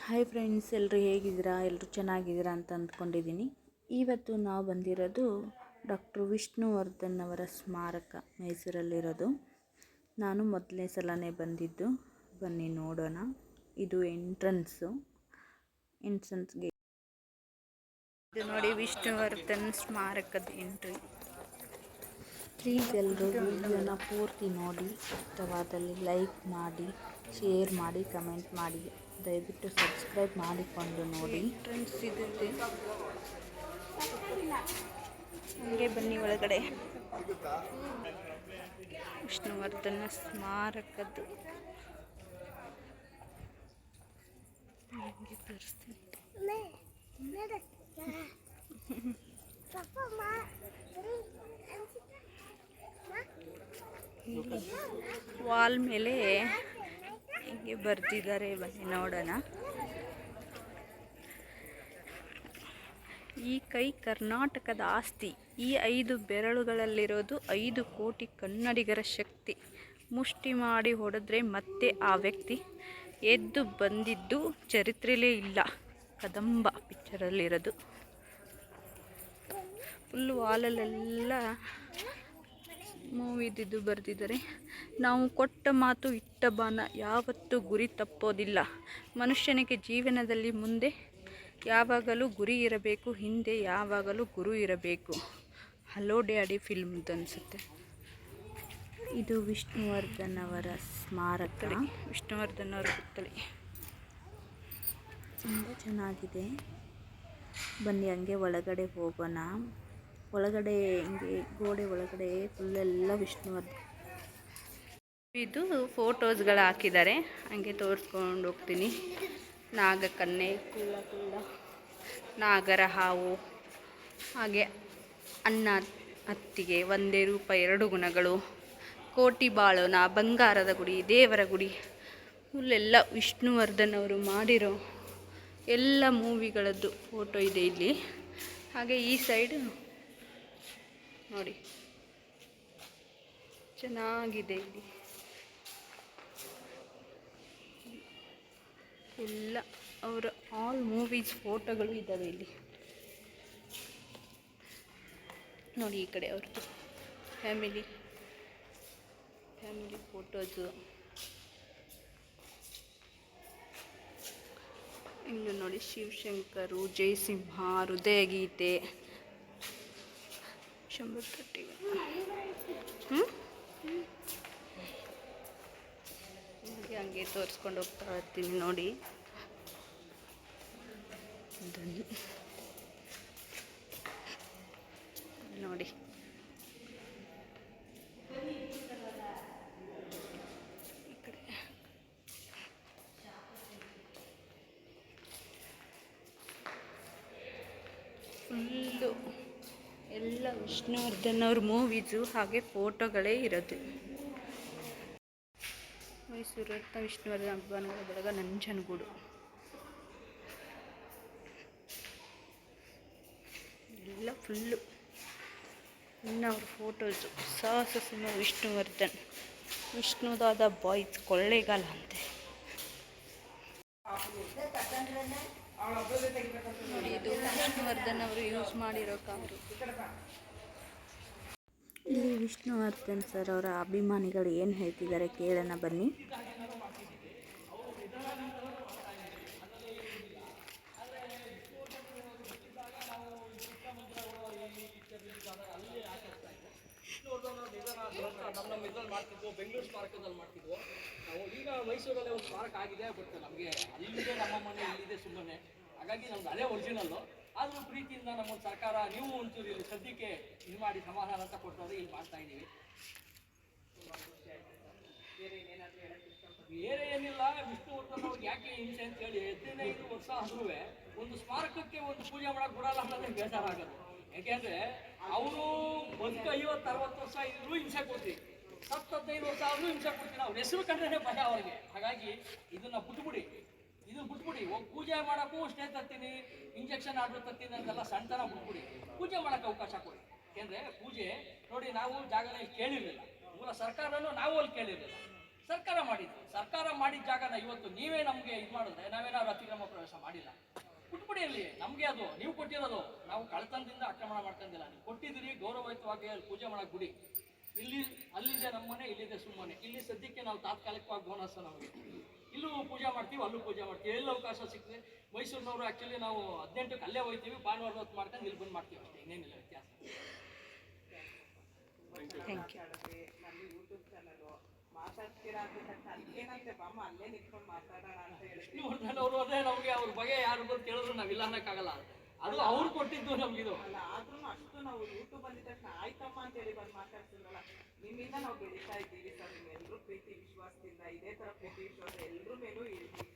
Hi friends, ಎಲ್ಲರೂ ಹೇಗಿದ್ದೀರಾ? ಎಲ್ಲರೂ ಚೆನ್ನಾಗಿದ್ದೀರಾ ಅಂತ ಅಂದ್ಕೊಂಡಿದ್ದೀನಿ. ಇವತ್ತು ನಾವು ಬಂದಿರೋದು ಡಾಕ್ಟರ್ ವಿಷ್ಣುವರ್ಧನ್ ಅವರ ಸ್ಮಾರಕ ಮೈಸೂರಲ್ಲಿರೋದು. ನಾನು ಮೊದಲನೇ ಸಲನೇ ಬಂದಿದ್ದು. ಬನ್ನಿ ನೋಡೋಣ. ಇದು ಎಂಟ್ರೆನ್ಸ್ಗೆ ಇದು ನೋಡಿ, ವಿಷ್ಣುವರ್ಧನ್ ಸ್ಮಾರಕದ ಎಂಟ್ರಿ. ಪ್ಲೀಸ್ ಎಲ್ಲರೂ ವಿಡಿಯೋನ ಪೂರ್ತಿ ನೋಡಿ. ಇಷ್ಟವಾದಲ್ಲಿ ಲೈಕ್ ಮಾಡಿ, ಶೇರ್ ಮಾಡಿ, ಕಮೆಂಟ್ ಮಾಡಿ. ದಯವಿಟ್ಟು ಸಬ್ಸ್ಕ್ರೈಬ್ ಮಾಡಿಕೊಂಡು ನೋಡಿ. ಎಂಟ್ರೆನ್ಸ್ ಇದೆ, ಹಂಗೆ ಬನ್ನಿ ಒಳಗಡೆ. ವಿಷ್ಣುವರ್ಧನ ಸ್ಮಾರಕದ್ದು ಹಂಗೆ ತೋರಿಸ್ತೀನಿ. ವಾಲ್ ಮೇಲೆ ಹಿಂಗೆ ಬರ್ತಿದ್ದಾರೆ, ಬನ್ನಿ ನೋಡೋಣ. ಈ ಕೈ ಕರ್ನಾಟಕದ ಆಸ್ತಿ. ಈ 5 ಬೆರಳುಗಳಲ್ಲಿರೋದು 5 ಕೋಟಿ ಕನ್ನಡಿಗರ ಶಕ್ತಿ. ಮುಷ್ಟಿ ಮಾಡಿ ಹೊಡೆದ್ರೆ ಮತ್ತೆ ಆ ವ್ಯಕ್ತಿ ಎದ್ದು ಬಂದಿದ್ದು ಚರಿತ್ರೆಯಲ್ಲೇ ಇಲ್ಲ. ಕದಂಬ ಪಿಕ್ಚರಲ್ಲಿರೋದು. ಫುಲ್ ವಾಲಲ್ಲೆಲ್ಲ ಮೂವಿದ್ದು ಬರೆದಿದ್ದಾರೆ. ನಾವು ಕೊಟ್ಟ ಮಾತು ಇಟ್ಟ ಬಾನ, ಯಾವತ್ತೂ ಗುರಿ ತಪ್ಪೋದಿಲ್ಲ. ಮನುಷ್ಯನಿಗೆ ಜೀವನದಲ್ಲಿ ಮುಂದೆ ಯಾವಾಗಲೂ ಗುರಿ ಇರಬೇಕು, ಹಿಂದೆ ಯಾವಾಗಲೂ ಗುರು ಇರಬೇಕು. ಹಲೋ ಡ್ಯಾಡಿ ಫಿಲ್ಮ್ದು ಅನಿಸುತ್ತೆ. ಇದು ವಿಷ್ಣುವರ್ಧನ್ ಅವರ ಸ್ಮಾರಕ. ವಿಷ್ಣುವರ್ಧನ್ ಅವರ ಪುತ್ಥಳಿ ತುಂಬ ಚೆನ್ನಾಗಿದೆ. ಬನ್ನಿ ಹಂಗೆ ಒಳಗಡೆ ಹೋಗೋಣ. ಒಳಗಡೆ ಹಿಂಗೆ ಗೋಡೆ ಒಳಗಡೆ ಫುಲ್ಲೆಲ್ಲ ವಿಷ್ಣುವರ್ಧನ್ ಇದು ಫೋಟೋಸ್ಗಳು ಹಾಕಿದ್ದಾರೆ. ಹಂಗೆ ತೋರಿಸ್ಕೊಂಡು ಹೋಗ್ತೀನಿ. ನಾಗಕನ್ಯೆ, ಕುಳ್ಳ ನಾಗರ ಹಾವು, ಹಾಗೆ ಅನ್ನ ಅತ್ತಿಗೆ, ಒಂದೇ ರೂಪ ಎರಡು ಗುಣಗಳು, ಕೋಟಿ ಬಾಳೋಣ, ಬಂಗಾರದ ಗುಡಿ, ದೇವರ ಗುಡಿ, ಫುಲ್ಲೆಲ್ಲ ವಿಷ್ಣುವರ್ಧನ್ ಅವರು ಮಾಡಿರೋ ಎಲ್ಲ ಮೂವಿಗಳದ್ದು ಫೋಟೋ ಇದೆ ಇಲ್ಲಿ. ಹಾಗೆ ಈ ಸೈಡ್ ನೋಡಿ, ಚೆನ್ನಾಗಿದೆ. ಇಲ್ಲಿ ಎಲ್ಲ ಅವರ ಆಲ್ ಮೂವೀಸ್ ಫೋಟೋಗಳು ಇದ್ದಾವೆ ಇಲ್ಲಿ ನೋಡಿ. ಈ ಕಡೆ ಅವ್ರದ್ದು ಫ್ಯಾಮಿಲಿ ಫೋಟೋಸು. ಇನ್ನು ನೋಡಿ, ಶಿವಶಂಕರು, ಜಯಸಿಂಹ, ಹೃದಯಗೀತೆ, ಶಂಭುತಟ್ಟಿ. ಹಂಗೆ ತೋರಿಸ್ಕೊಂಡು ಹೋಗ್ತಾ ಇರ್ತೀನಿ ನೋಡಿ. ನೋಡಿ ಈ ಕಡೆ ಫುಲ್ಲು ಎಲ್ಲ ವಿಷ್ಣುವರ್ಧನ್ ಅವ್ರ ಮೂವೀಸು ಹಾಗೆ ಫೋಟೋಗಳೇ ಇರೋದು. ಮೈಸೂರು ರತ್ನ ವಿಷ್ಣುವರ್ಧನ್ ಹಬ್ಬ ಬೆಳಗ ನಂಜನಗೂಡು. ಎಲ್ಲ ಫುಲ್ಲು ಇನ್ನು ಅವ್ರ ಫೋಟೋಸು. ಸಾಹಸ ಸಿಂಹ ವಿಷ್ಣುವರ್ಧನ್, ವಿಷ್ಣುದಾದ ಬಾಯ್ಸ್, ಕೊಳ್ಳೇಗಾಲ ಅಂತೆ. ನೋಡಿ, ಇದು ವಿಷ್ಣುವರ್ಧನ್ ಅವರು ಯೂಸ್ ಮಾಡಿರೋ ಕಾರು. ಇಲ್ಲಿ ವಿಷ್ಣುವರ್ಧನ್ ಸರ್ ಅವರ ಅಭಿಮಾನಿಗಳು ಏನು ಹೇಳ್ತಿದ್ದಾರೆ ಕೇಳೋಣ ಬನ್ನಿ. ನಮ್ಮ ಇದ್ರಲ್ಲಿ ಮಾಡ್ತಿದ್ವು, ಬೆಂಗಳೂರು ಸ್ಮಾರಕದಲ್ಲಿ ಮಾಡ್ತಿದ್ವು ನಾವು. ಈಗ ಮೈಸೂರಲ್ಲಿ ಒಂದು ಸ್ಮಾರಕ ಆಗಿದೆ, ಬಟ್ ನಮಗೆ ಅಲ್ಲಿದೆ, ನಮ್ಮ ಮನೆ ಇಲ್ಲಿದೆ ಸುಮ್ಮನೆ. ಹಾಗಾಗಿ ನಮ್ದು ಅದೇ ಒರಿಜಿನಲ್ಲು. ಆದರೂ ಪ್ರೀತಿಯಿಂದ ನಮ್ಮ ಸರ್ಕಾರ ನೀವು ಒಂಚೂರು ಇಲ್ಲಿ ಸದ್ಯಕ್ಕೆ ಇದು ಮಾಡಿ ಸಮಾಧಾನ ಅಂತ ಕೊಡ್ತಾರೆ. ಇಲ್ಲಿ ಮಾಡ್ತಾ ಇದ್ದೀವಿ. ಬೇರೆ ಏನಿಲ್ಲ, ವಿಷ್ಣುವರ್ಧನ್ ಅವ್ರಿಗೆ ಯಾಕೆ ಹಿಂಸೆ ಅಂತ ಹೇಳಿ 15 ವರ್ಷ ಆದ್ರೂ ಒಂದು ಸ್ಮಾರಕಕ್ಕೆ ಒಂದು ಪೂಜೆ ಮಾಡಕ್ಕೆ ಬಿಡಲ್ಲ ಅನ್ನೋದೇ ಬೇಜಾರಾಗೋದು. ಯಾಕೆಂದ್ರೆ ಅವರು ಬದುಕು 50-60 ವರ್ಷ ಇದ್ರೂ ಹಿಂಸೆ ಕೊಡ್ತೀವಿ, 15 ವರ್ಷ ಆದ್ರೂ ಹಿಂಸೆ ಕೊಡ್ತೀನಿ. ಅವ್ರ ಹೆಸರು ಕಂಡ್ರೆ ಭಯ ಅವ್ರಿಗೆ. ಹಾಗಾಗಿ ಇದನ್ನ ಬಿಟ್ಬಿಡಿ, ಹೋಗಿ ಪೂಜೆ ಮಾಡೋಕ್ಕೂ ಸ್ಟೇ ತರ್ತೀನಿ, ಇಂಜೆಕ್ಷನ್ ಆರ್ಡರ್ ತರ್ತೀನಿ ಅಂತೆಲ್ಲ ಸಣ್ಣತನ ಬಿಟ್ಬಿಡಿ. ಪೂಜೆ ಮಾಡೋಕ್ಕೆ ಅವಕಾಶ ಕೊಡಿ. ಯಾಕೆಂದ್ರೆ ಪೂಜೆ ನೋಡಿ, ನಾವು ಜಾಗದಲ್ಲಿ ಕೇಳಿರಲಿಲ್ಲ, ಮೂಲ ಸರ್ಕಾರನೂ ನಾವು ಅಲ್ಲಿ ಕೇಳಿರಲಿಲ್ಲ. ಸರ್ಕಾರ ಮಾಡಿದ್ದು. ಸರ್ಕಾರ ಮಾಡಿದ ಜಾಗನ ಇವತ್ತು ನೀವೇ ನಮಗೆ ಇದು ಮಾಡಿದ್ರೆ ನಾವೇನಾದ್ರು ಅತಿಕ್ರಮ ಪ್ರವೇಶ ಮಾಡಿಲ್ಲ. ಬಿಟ್ಬಿಡಿ ಅಲ್ಲಿ, ನಮಗೆ ಅದು ನೀವು ಕೊಟ್ಟಿರೋದು. ನಾವು ಕಳ್ತನದಿಂದ ಆಕ್ರಮಣ ಮಾಡ್ಕೊಂಡಿಲ್ಲ. ನೀವು ಕೊಟ್ಟಿದ್ದೀರಿ, ಗೌರವಯುತವಾಗಿ ಅಲ್ಲಿ ಪೂಜೆ ಮಾಡಕ್ಕೆ ಬಿಡಿ. ಇಲ್ಲಿ ಅಲ್ಲಿದೆ ನಮ್ಮನೆ, ಇಲ್ಲಿದೆ ಸುಮ್ಮನೆ. ಇಲ್ಲಿ ಸದ್ಯಕ್ಕೆ ನಾವು ತಾತ್ಕಾಲಿಕವಾಗಿ ಬೋನಸ್ ನಮಗೆ. ಇಲ್ಲೂ ಪೂಜೆ ಮಾಡ್ತೀವಿ, ಅಲ್ಲೂ ಪೂಜೆ ಮಾಡ್ತೀವಿ. ಎಲ್ಲಿ ಅವಕಾಶ ಸಿಗ್ತದೆ. ಮೈಸೂರಿನವರು ಆ್ಯಕ್ಚುಲಿ ನಾವು 18ಕ್ಕೆ ಅಲ್ಲೇ ಹೋಗ್ತೀವಿ, ಭಾನುವಾರ ಹೊತ್ತು ಮಾಡ್ಕೊಂಡು ಇಲ್ಲಿ ಬಂದು ಮಾಡ್ತೀವಿ ಅಷ್ಟೇ, ಇನ್ನೇನಿಲ್ಲ ವ್ಯತ್ಯಾಸ. Thank you. ನಮ್ಮ ಯೂಟ್ಯೂಬ್ ಚಾನಲು ಮಾತಾಡ್ತೀರಾ ಅಂತ ತಕ್ಷಣ ಅದೇನಂತೆ ಬಾಮ ಅಲ್ಲೇ ನಿಂತ್ಕೊಂಡು ಮಾತಾಡೋಣ ಅಂತ ಹೇಳಿ ವಿಷ್ಣುವರ್ಧನ್ ಅವರು ಅದೇ ನಮಗೆ ಅವ್ರ ಬಗ್ಗೆ ಯಾರು ಬಂದು ಕೇಳಿದ್ರು ನಾವಿಲ್ಲ ಅನ್ನೋಕ್ಕಾಗಲ್ಲ. ಅದು ಅವ್ರು ಕೊಟ್ಟಿದ್ದು ನಮಗಿದು. ಅಲ್ಲ, ಆದ್ರೂ ಅಷ್ಟು ನಾವು ಯೂಟ್ಯೂಬ್ ಬಂದಿದ ತಕ್ಷಣ ಆಯ್ತಮ್ಮ ಅಂತ ಹೇಳಿ ಬಂದು ಮಾತಾಡ್ತಿದ್ರಲ್ಲ, ನಿಮ್ಮಿಂದ ನಾವು ಬೆಳೀತಾ ಇದ್ದೀವಿ ಸರ್. ನಿಮ್ಮೆಲ್ಲರೂ ಪ್ರೀತಿ ವಿಶ್ವಾಸದಿಂದ ಇದೇ ಥರ ಪ್ರೀತಿ ವಿಶ್ವಾಸ ಎಲ್ಲರೂ ಮೇಲೂ ಇರಲಿ.